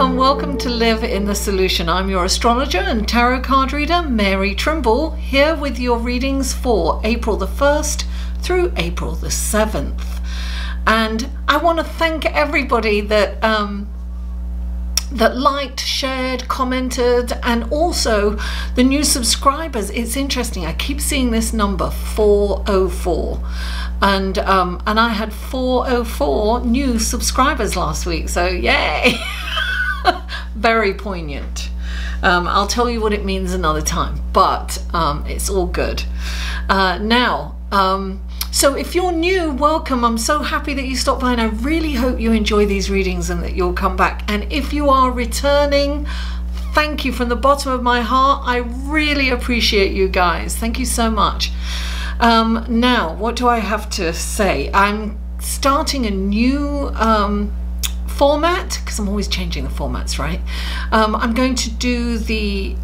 and welcome to Live in the Solution. I'm your astrologer and tarot card reader, Mary Trimble, here with your readings for April the 1st through April the 7th. And I want to thank everybody that that liked, shared, commented, and also the new subscribers. It's interesting, I keep seeing this number 404, and I had 404 new subscribers last week, so yay. Very poignant. I'll tell you what it means another time, but it's all good. So if you're new, welcome. I'm so happy that you stopped by, and I really hope you enjoy these readings and that you'll come back. And if you are returning, thank you from the bottom of my heart. I really appreciate you guys. Thank you so much. Now, what do I have to say? I'm starting a new format, because I'm always changing the formats, right? I'm going to do the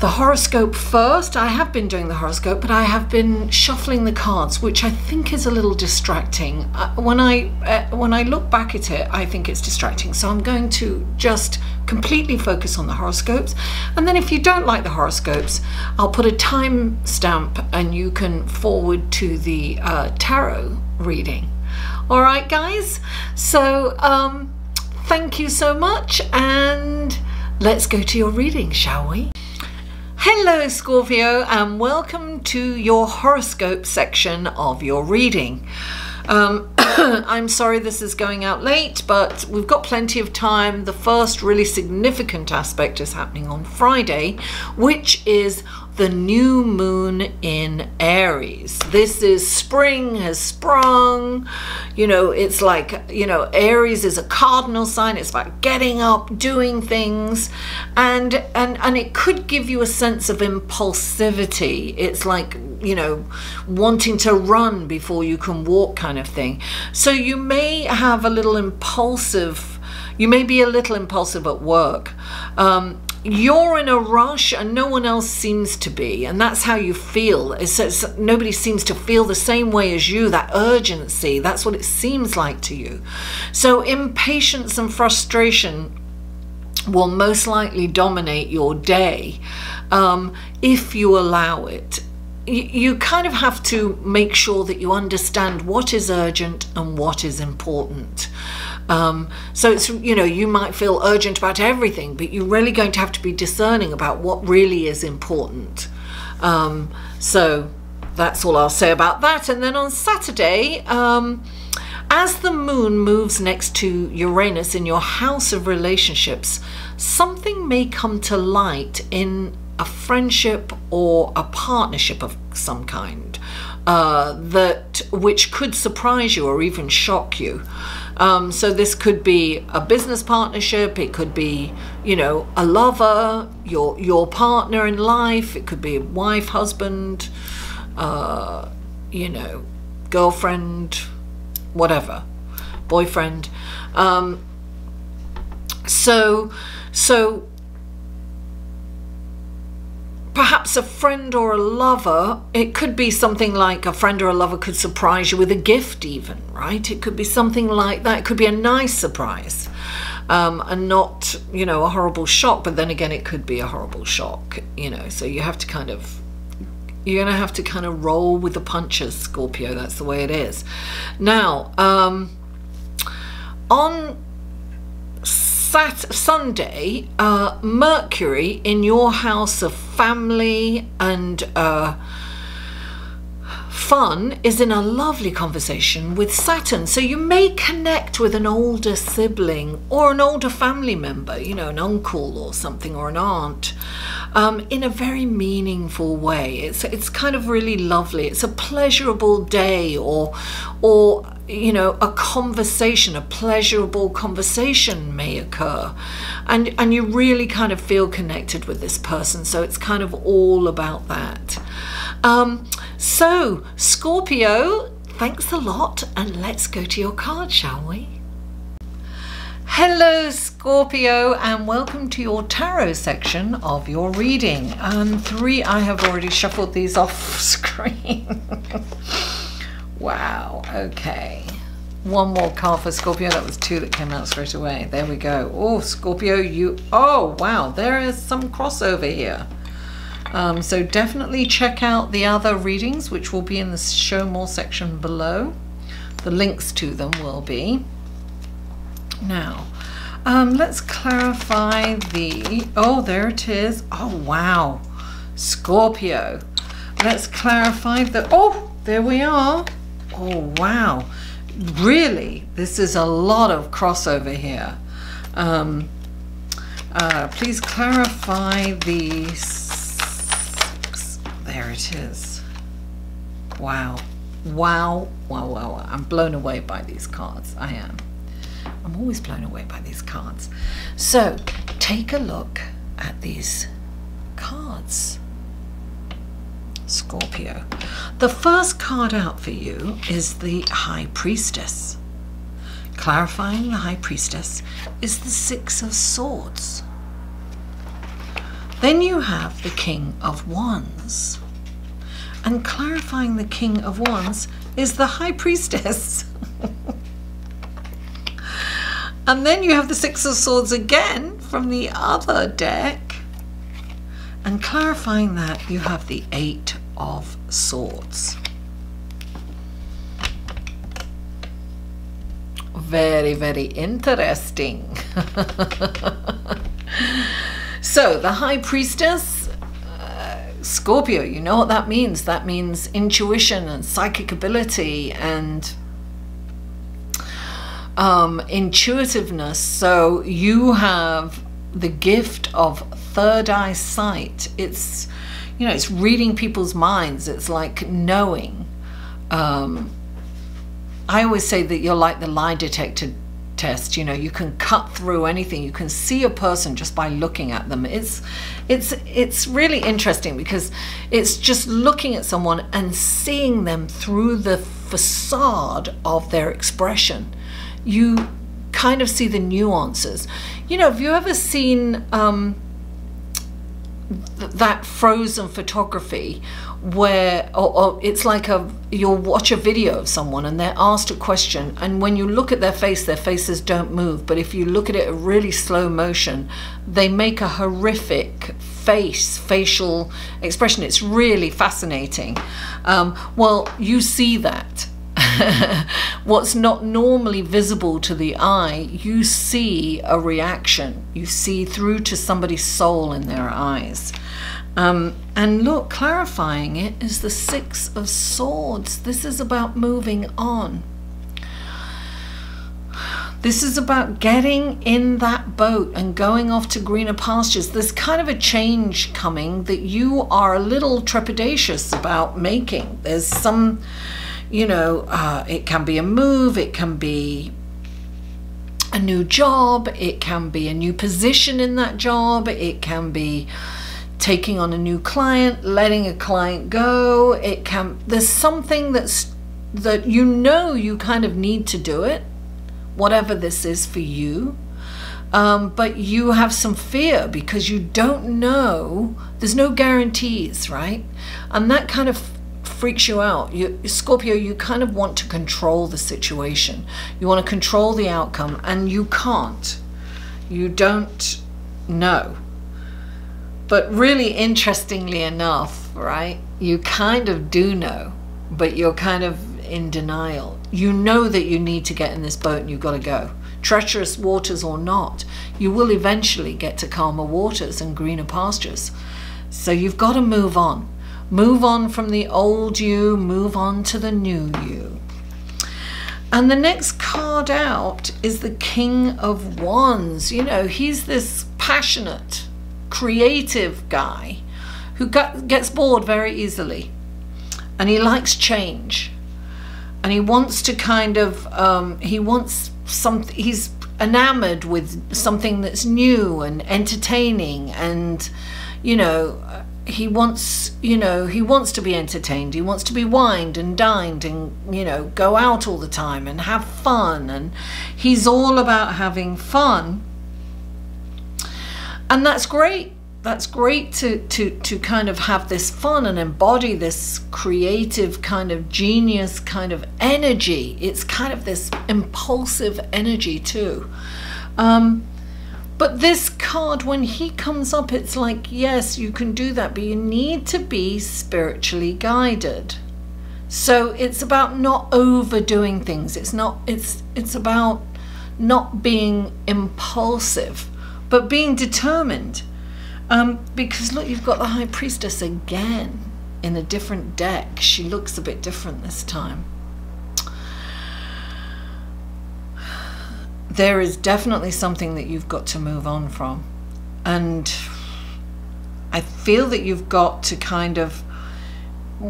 horoscope first. I have been doing the horoscope, but I have been shuffling the cards, which I think is a little distracting. When I look back at it, I think it's distracting. So I'm going to just completely focus on the horoscopes. And then if you don't like the horoscopes, I'll put a time stamp and you can forward to the tarot reading. All right, guys? So thank you so much, and let's go to your reading, shall we? Hello Scorpio, and welcome to your horoscope section of your reading. I'm sorry this is going out late, but we've got plenty of time. The first really significant aspect is happening on Friday, which is the new moon in Aries. This is spring has sprung. You know, it's like, you know, Aries is a cardinal sign. It's about getting up, doing things, and it could give you a sense of impulsivity. It's like, you know, wanting to run before you can walk kind of thing. So you may have a little impulsive, you may be a little impulsive at work. You're in a rush and no one else seems to be, and that's how you feel. Nobody seems to feel the same way as you, that urgency. That's what it seems like to you. So impatience and frustration will most likely dominate your day if you allow it. You kind of have to make sure that you understand what is urgent and what is important. So it's, you know, you might feel urgent about everything, but you're really going to have to be discerning about what really is important. So that's all I'll say about that. And then on Saturday, as the moon moves next to Uranus in your house of relationships, something may come to light in a friendship or a partnership of some kind, which could surprise you or even shock you. So this could be a business partnership, it could be, you know, a lover, your partner in life, it could be a wife, husband, you know, girlfriend, whatever, boyfriend. So perhaps a friend or a lover, it could be something like a friend or a lover could surprise you with a gift even, right? It could be something like that. It could be a nice surprise, and not, you know, a horrible shock, but then again, it could be a horrible shock, you know, so you have to kind of, you're going to have to kind of roll with the punches, Scorpio. That's the way it is. Now, on Sunday, Mercury in your house of family and fun is in a lovely conversation with Saturn. So you may connect with an older sibling or an older family member, you know, an uncle or something, or an aunt, in a very meaningful way. It's kind of really lovely. It's a pleasurable day, or you know, a conversation, a pleasurable conversation may occur, and you really kind of feel connected with this person. So it's kind of all about that. So Scorpio, thanks a lot, and let's go to your card, shall we? Hello Scorpio, and welcome to your tarot section of your reading. I have already shuffled these off screen. Wow, okay. One more card for Scorpio. That was 2 that came out straight away. There we go. Oh, Scorpio, you... Oh, wow. There is some crossover here. So definitely check out the other readings, which will be in the Show More section below. The links to them will be. Now, let's clarify the... Oh, there it is. Oh, wow. Scorpio. Let's clarify the... Oh, there we are. Oh, wow. Really, this is a lot of crossover here. Please clarify the... There it is. Wow. Wow. Wow, wow, wow. I'm blown away by these cards. I am. I'm always blown away by these cards. So, take a look at these cards. Scorpio. The first card out for you is the High Priestess. Clarifying the High Priestess is the 6 of Swords. Then you have the King of Wands. And clarifying the King of Wands is the High Priestess. And then you have the 6 of Swords again from the other deck. And clarifying that, you have the 8 of Swords. Very, very interesting. So, the High Priestess, Scorpio, you know what that means. That means intuition and psychic ability and intuitiveness. So, you have the gift of third eye sight. It's, you know, it's reading people's minds. It's like knowing. I always say that you're like the lie detector test. You know, you can cut through anything. You can see a person just by looking at them. It's really interesting because it's just looking at someone and seeing them through the facade of their expression. You kind of see the nuances. You know, have you ever seen that frozen photography where or it's like you'll watch a video of someone and they're asked a question, and when you look at their faces don't move, but if you look at it at really slow motion, they make a horrific facial expression. It's really fascinating. Well, you see that. What's not normally visible to the eye, you see a reaction. You see through to somebody's soul in their eyes. And look, clarifying it is the 6 of Swords. This is about moving on. This is about getting in that boat and going off to greener pastures. There's kind of a change coming that you are a little trepidatious about making. There's some, you know, it can be a move, it can be a new job, it can be a new position in that job, it can be taking on a new client, letting a client go. It can, there's something that you know you kind of need to do it, whatever this is for you, but you have some fear because you don't know, there's no guarantees, right? And that kind of freaks you out. Scorpio, you kind of want to control the situation. You want to control the outcome, and you can't. You don't know. But really interestingly enough, right, you kind of do know, but you're kind of in denial. You know that you need to get in this boat and you've got to go. Treacherous waters or not, you will eventually get to calmer waters and greener pastures. So you've got to move on. Move on from the old you, move on to the new you. And the next card out is the King of Wands. You know, he's this passionate, creative guy who gets bored very easily, and he likes change, and he wants to kind of he's enamored with something that's new and entertaining, and you know, he wants to be entertained, he wants to be wined and dined and, you know, go out all the time and have fun, and he's all about having fun. And that's great. that's great to kind of have this fun and embody this creative kind of genius kind of energy. It's kind of this impulsive energy too. But this card, when he comes up, it's like, yes, you can do that, but you need to be spiritually guided. So it's about not overdoing things. It's about not being impulsive, but being determined. Because look, you've got the High Priestess again in a different deck. She looks a bit different this time. There is definitely something that you've got to move on from. And I feel that you've got to kind of,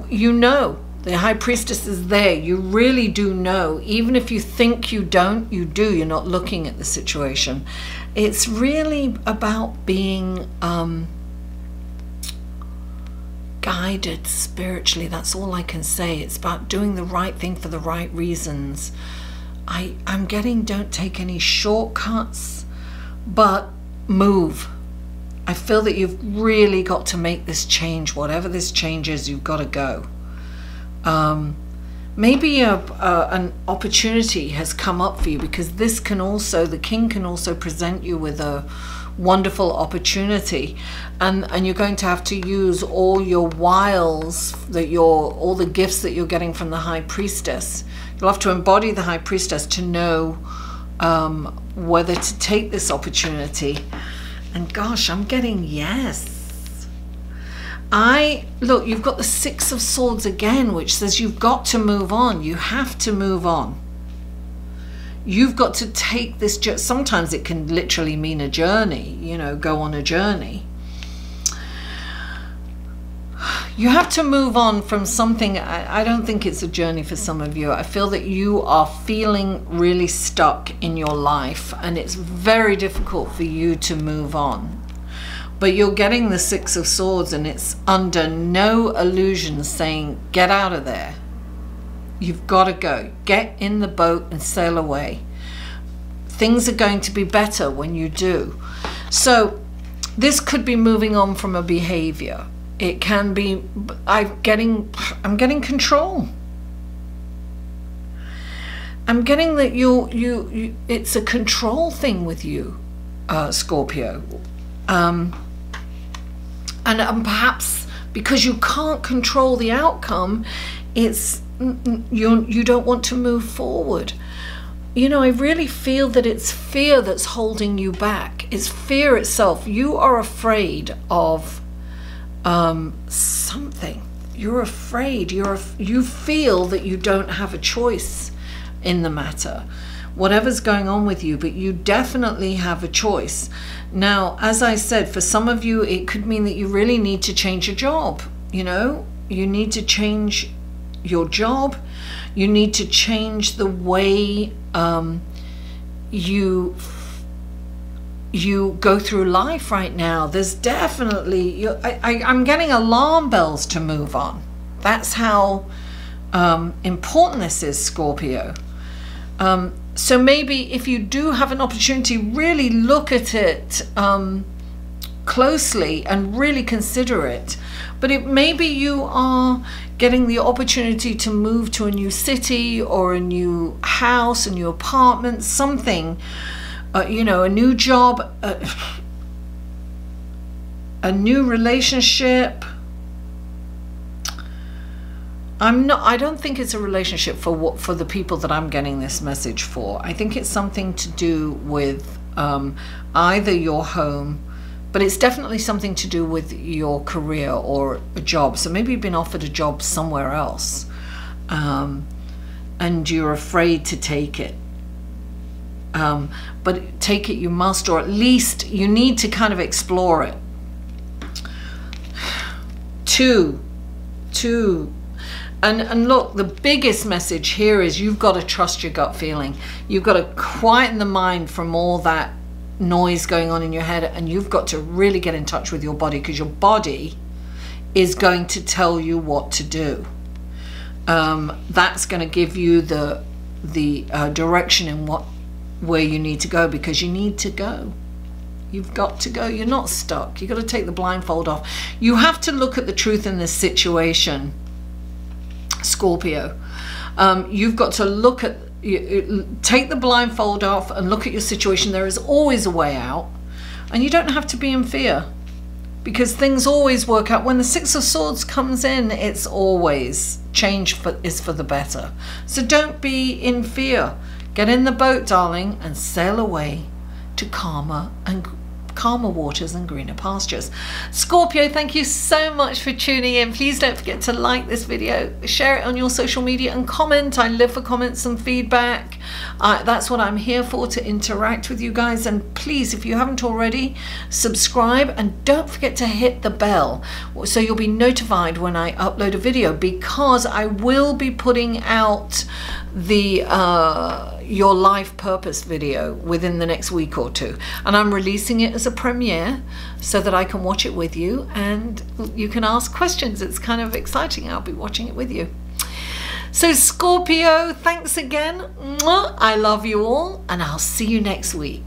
you know, the High Priestess is there. You really do know. Even if you think you don't, you do. You're not looking at the situation. It's really about being guided spiritually. That's all I can say. It's about doing the right thing for the right reasons. I'm getting, don't take any shortcuts, but move. I feel that you've really got to make this change. Whatever this change is, you've got to go. Maybe an opportunity has come up for you, because this can also, the king can also present you with a wonderful opportunity, and you're going to have to use all your wiles, all the gifts that you're getting from the High Priestess. You'll have to embody the High Priestess to know whether to take this opportunity. And gosh, I'm getting yes. Look, you've got the Six of Swords again, which says you've got to move on. You have to move on. You've got to take this. Sometimes it can literally mean a journey, you know, go on a journey. You have to move on from something. I don't think it's a journey for some of you. I feel that you are feeling really stuck in your life, and it's very difficult for you to move on. But you're getting the Six of Swords, and it's under no illusion saying, get out of there. You've got to go. Get in the boat and sail away. Things are going to be better when you do. So this could be moving on from a behavior. It can be, I'm getting control. I'm getting that it's a control thing with you, Scorpio. And perhaps because you can't control the outcome, you don't want to move forward. You know, I really feel that it's fear that's holding you back. It's fear itself. You are afraid of something. You're afraid. You feel that you don't have a choice in the matter, whatever's going on with you, but you definitely have a choice. Now, as I said, for some of you, it could mean that you really need to change your job. You know, you need to change your job. You need to change the way you go through life right now. There's definitely, I'm getting alarm bells to move on. That's how important this is, Scorpio. So maybe if you do have an opportunity, really look at it closely and really consider it. But maybe you are getting the opportunity to move to a new city or a new house, a new apartment, something, you know, a new job, a new relationship. I don't think it's a relationship for the people that I'm getting this message for. I think it's something to do with either your home, but it's definitely something to do with your career or a job. So maybe you've been offered a job somewhere else, and you're afraid to take it. But take it you must, or at least you need to kind of explore it. Two. And look, the biggest message here is you've got to trust your gut feeling. You've got to quieten the mind from all that noise going on in your head, and you've got to really get in touch with your body, because your body is going to tell you what to do. That's going to give you the direction in where you need to go, because you need to go. You've got to go. You're not stuck. You've got to take the blindfold off. You have to look at the truth in this situation, Scorpio. You've got to look at, take the blindfold off and look at your situation. There is always a way out, and you don't have to be in fear, because things always work out. When the Six of Swords comes in, it's always change is for the better. So don't be in fear. Get in the boat, darling, and sail away to calmer waters and greener pastures. Scorpio, thank you so much for tuning in. Please don't forget to like this video, share it on your social media, and comment. I live for comments and feedback. That's what I'm here for, to interact with you guys. And please, if you haven't already, subscribe, and don't forget to hit the bell so you'll be notified when I upload a video, because I will be putting out the your life purpose video within the next week or two, and I'm releasing it as a premiere so that I can watch it with you and you can ask questions. It's kind of exciting. I'll be watching it with you. So Scorpio, thanks again. I love you all, and I'll see you next week.